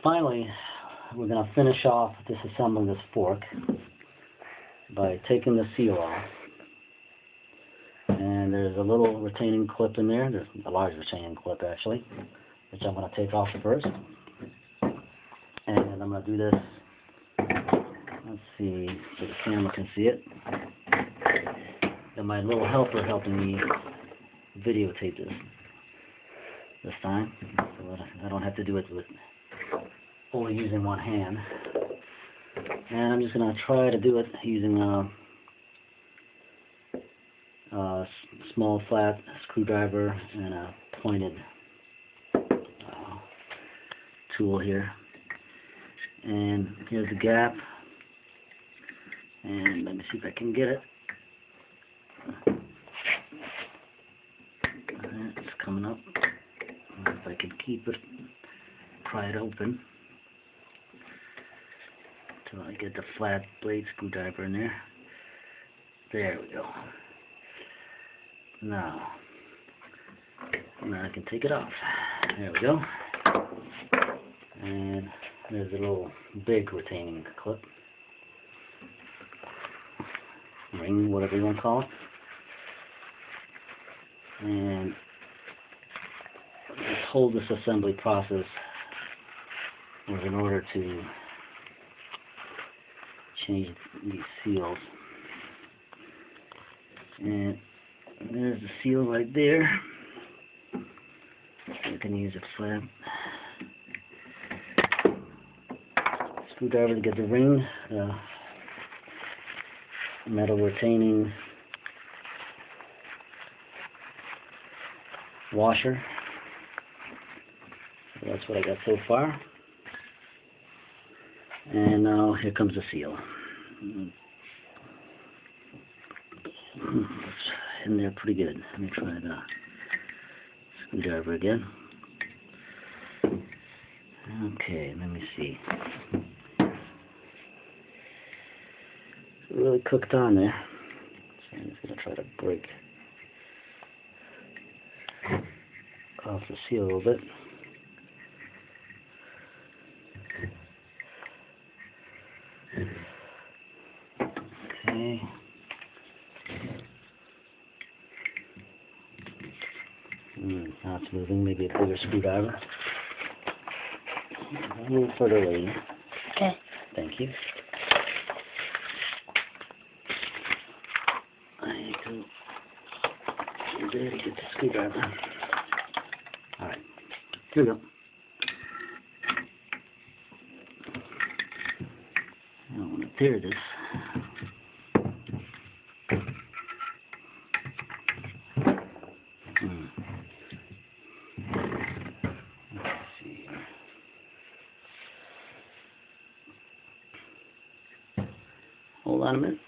finally, we're going to finish off disassembling this fork by taking the seal off. And there's a little retaining clip in there. There's a large retaining clip, actually, which I'm going to take off first. And I'm going to do this, let's see, so the camera can see it. And my little helper helping me videotape this time, so I don't have to do it with only using one hand. And I'm just going to try to do it using a small flat screwdriver and a pointed tool here. And here's the gap, and let me see if I can get it. It's coming up. If I can keep it, pry it open until I get the flat blade screwdriver in there. There we go. Now I can take it off. There we go. And there's a little big retaining clip. Ring, whatever you want to call it. And this whole disassembly process was in order to change these seals. And there's the seal right there. You can use a flat screwdriver to get the ring, metal retaining washer. So that's what I got so far. And now here comes the seal. It's in there pretty good. Let me try the screwdriver again. Okay, let me see. It's really cooked on there. So I'm just going to try to break off the seal a little bit. Okay. Now it's moving. Maybe a bigger screwdriver. A little further away. Okay. Thank you. There to get the screwdriver. Alright. Here we go. I don't want to tear this. Let's see here. Hold on a minute.